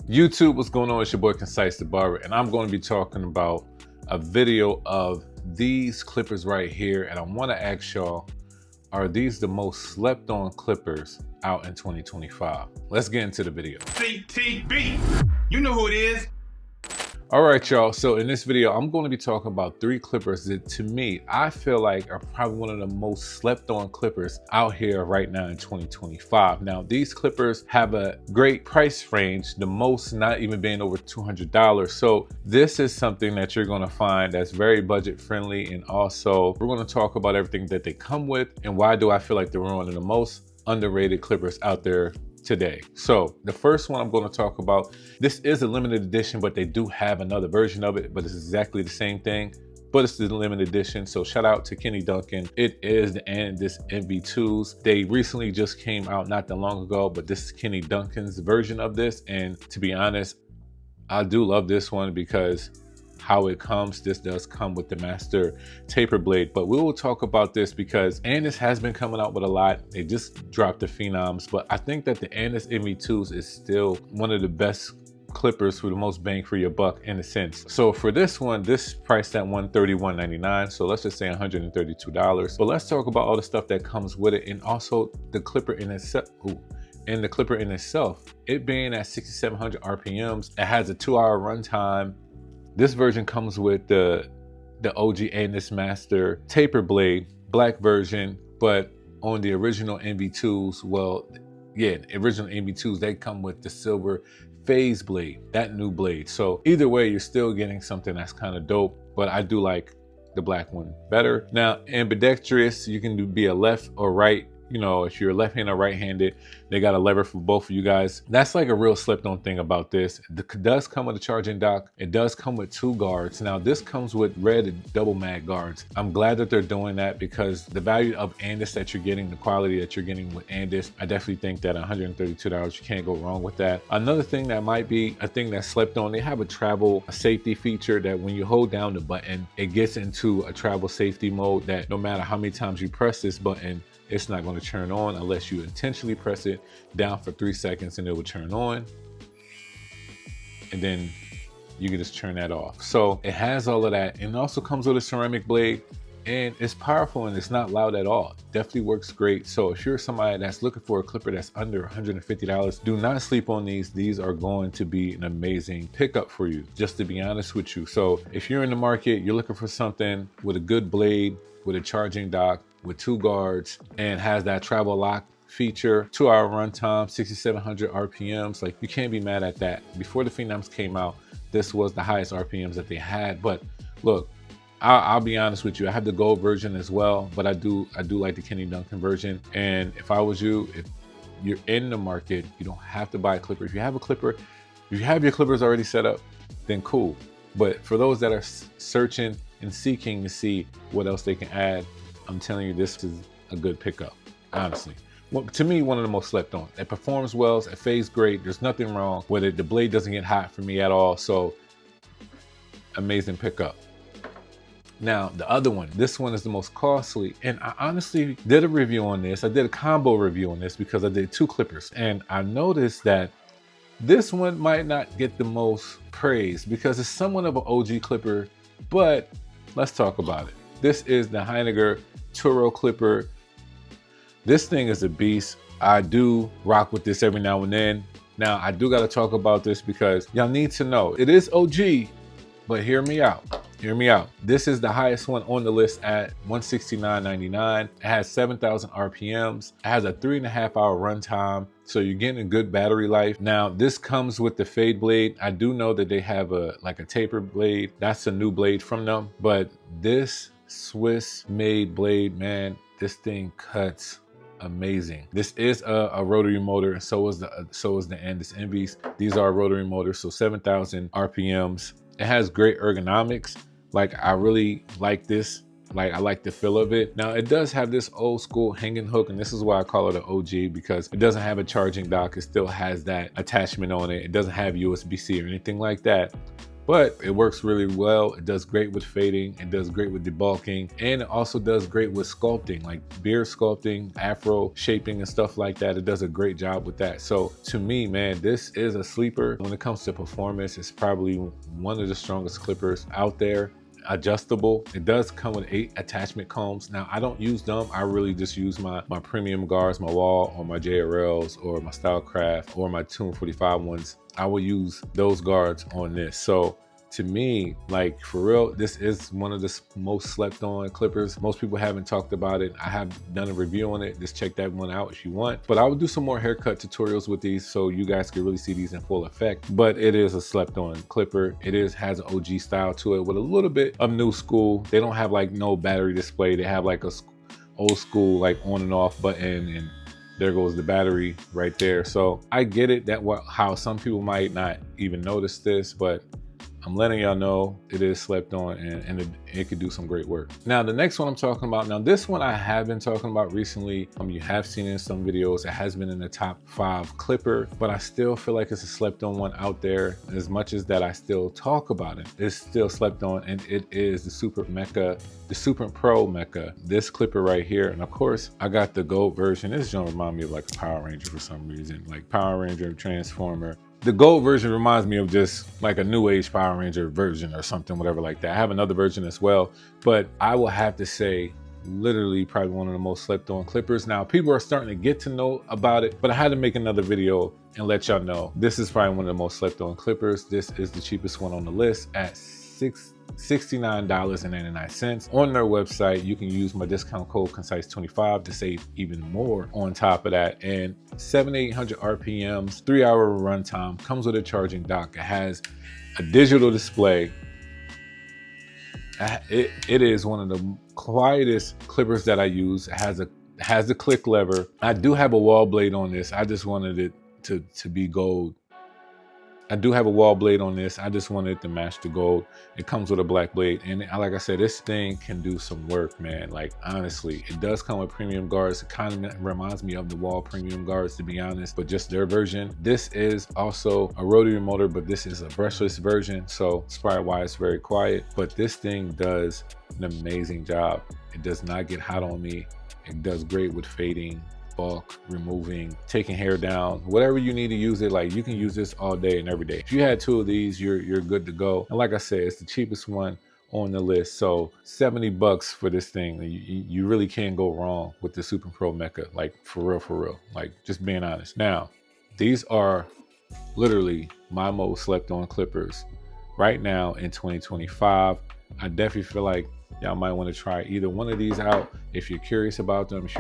YouTube, what's going on? It's your boy Concise the Barber, and I'm going to be talking about a video of these clippers right here. And I want to ask y'all, are these the most slept on clippers out in 2025? Let's get into the video. CTB, you know who it is. All right, y'all. So in this video, I'm going to be talking about 3 clippers that to me, I feel like are probably one of the most slept on clippers out here right now in 2025. Now, these clippers have a great price range, the most not even being over $200. So this is something that you're going to find that's very budget friendly. And also we're going to talk about everything that they come with and why do I feel like they're one of the most underrated clippers out there today. So the first one I'm going to talk about, this is a limited edition, but they do have another version of it, but it's exactly the same thing, but it's the limited edition. So shout out to Kenny Duncan. It is the Andis MV2s. They recently just came out not that long ago, but this is Kenny Duncan's version of this. And to be honest, I do love this one because how it comes, this does come with the master taper blade, but we will talk about this because Andis has been coming out with a lot. They just dropped the Phenoms, but I think that the Andis MV2s is still one of the best clippers for the most bang for your buck in a sense. So for this one, this priced at $131.99, so let's just say $132. But let's talk about all the stuff that comes with it and also the clipper in itself. And the clipper in itself, it being at 6,700 RPMs, it has a 2-hour runtime. This version comes with the OG Andis Master taper blade, black version, but on the original MV2s, well, yeah, the original MV2s, they come with the silver phase blade, that new blade. So either way, you're still getting something that's kind of dope, but I do like the black one better. Now, ambidextrous, you can be a left or right. You know, if you're left-handed or right-handed, they got a lever for both of you guys. That's like a real slept-on thing about this. It does come with a charging dock. It does come with 2 guards. Now, this comes with red and double mag guards. I'm glad that they're doing that because the value of Andis that you're getting, the quality that you're getting with Andis, I definitely think that $132, you can't go wrong with that. Another thing that might be a thing that's slept on, they have a safety feature that when you hold down the button, it gets into a travel safety mode that no matter how many times you press this button, it's not going to turn on unless you intentionally press it down for 3 seconds and it will turn on. And then you can just turn that off. So it has all of that. And it also comes with a ceramic blade and it's powerful and it's not loud at all. Definitely works great. So if you're somebody that's looking for a clipper that's under $150, do not sleep on these. These are going to be an amazing pickup for you, just to be honest with you. So if you're in the market, you're looking for something with a good blade, with a charging dock, with 2 guards, and has that travel lock feature, 2-hour runtime, 6,700 RPMs. Like, you can't be mad at that. Before the Phenoms came out, this was the highest RPMs that they had. But look, I'll be honest with you, I have the gold version as well, but I do like the Kenny Duncan version. And if I was you, if you're in the market, you don't have to buy a clipper. If you have a clipper, if you have your clippers already set up, then cool. But for those that are searching and seeking to see what else they can add, I'm telling you, this is a good pickup, honestly. Well, to me, one of the most slept on. It performs well, it fades great, there's nothing wrong with it. The blade doesn't get hot for me at all, so amazing pickup. Now, the other one, this one is the most costly, and I honestly did a review on this. I did a combo review on this because I did 2 clippers, and I noticed that this one might not get the most praise because it's somewhat of an OG clipper, but let's talk about it. This is the Heinegger Tauro clipper. This thing is a beast. I do rock with this every now and then. Now, I do got to talk about this because y'all need to know it is OG, but hear me out. Hear me out. This is the highest one on the list at $169.99. It has 7,000 RPMs. It has a 3.5-hour runtime, so you're getting a good battery life. Now, this comes with the fade blade. I do know that they have a taper blade. That's a new blade from them, but this Swiss-made blade, man, this thing cuts amazing. This is a rotary motor, and so is the Andis Envies. These are rotary motors, so 7,000 RPMs. It has great ergonomics. Like, I really like this. Like, I like the feel of it. Now, it does have this old school hanging hook, and this is why I call it an OG, because it doesn't have a charging dock. It still has that attachment on it. It doesn't have USB-C or anything like that. but it works really well. It does great with fading, it does great with debulking, and it also does great with sculpting, like beard sculpting, afro shaping and stuff like that. It does a great job with that. So to me, man, this is a sleeper. When it comes to performance, it's probably one of the strongest clippers out there. Adjustable. It does come with 8 attachment combs. Now I don't use them. I really just use my premium guards, my wall or my JRLs or my Stylecraft or my 245 ones. I will use those guards on this. So to me, like for real, this is one of the most slept on clippers. Most people haven't talked about it. I have done a review on it. Just check that one out if you want. But I will do some more haircut tutorials with these so you guys can really see these in full effect. But it is a slept on clipper. It has an OG style to it with a little bit of new school. They don't have like no battery display. They have like a old school like on and off button, and there goes the battery right there. So I get it that how some people might not even notice this, but I'm letting y'all know it is slept on, and it could do some great work. Now, the next one I'm talking about, now this one I have been talking about recently. You have seen it in some videos. It has been in the top 5 clipper, but I still feel like it's a slept on one out there. As much as that I still talk about it, it's still slept on, and it is the Super Mecha, the Super Pro Mecha. This clipper right here, and of course, I got the gold version. This is gonna remind me of like a Power Ranger for some reason, like Power Ranger, Transformer. The gold version reminds me of just like a new age Power Ranger version or something, whatever like that. I have another version as well, but I will have to say literally probably one of the most slept on clippers. Now people are starting to get to know about it, but I had to make another video and let y'all know this is probably one of the most slept on clippers. This is the cheapest one on the list at $69.99. On their website, you can use my discount code Concise25 to save even more on top of that. And 7,800 RPMs, 3-hour runtime, comes with a charging dock. It has a digital display. It is one of the quietest clippers that I use. It has a click lever. I do have a wall blade on this. I just wanted it to be gold. I do have a wall blade on this. I just wanted it to match the gold. It comes with a black blade. And like I said, this thing can do some work, man. Like honestly, it does come with premium guards. It kind of reminds me of the Wall premium guards, to be honest, but just their version. This is also a rotary motor, but this is a brushless version. So that's probably why it's very quiet. But this thing does an amazing job. It does not get hot on me. It does great with fading, bulk, removing, taking hair down, whatever you need to use it. Like you can use this all day and every day. If you had 2 of these, you're good to go. And like I said, it's the cheapest one on the list. So 70 bucks for this thing. You really can't go wrong with the Super Pro Mecha. Like for real, like just being honest. Now, these are literally my most slept on clippers right now in 2025. I definitely feel like y'all might want to try either one of these out if you're curious about them. If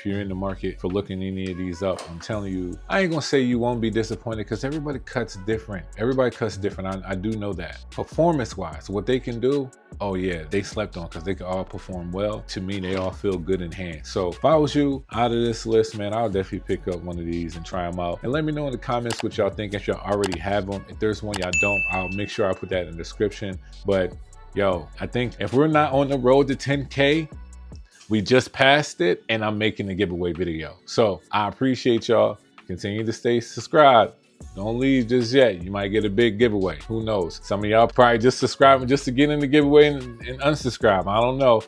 you're in the market for looking any of these up, I'm telling you, I ain't gonna say you won't be disappointed, because everybody cuts different. I do know that. Performance wise, what they can do, oh yeah, they slept on, because they can all perform well. To me, they all feel good in hand. So if I was you, out of this list, man, I'll definitely pick up one of these and try them out. And let me know in the comments what y'all think. If y'all already have them, if there's one y'all don't, I'll make sure I put that in the description. But yo, I think if we're not on the road to 10K, we just passed it, and I'm making a giveaway video. So I appreciate y'all. Continue to stay subscribed. Don't leave just yet. You might get a big giveaway. Who knows? Some of y'all probably just subscribing just to get in the giveaway and unsubscribe. I don't know.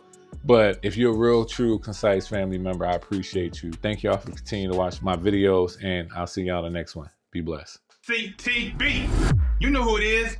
But if you're a real, true Concise family member, I appreciate you. Thank y'all for continuing to watch my videos, and I'll see y'all in the next one. Be blessed. CTB. You know who it is.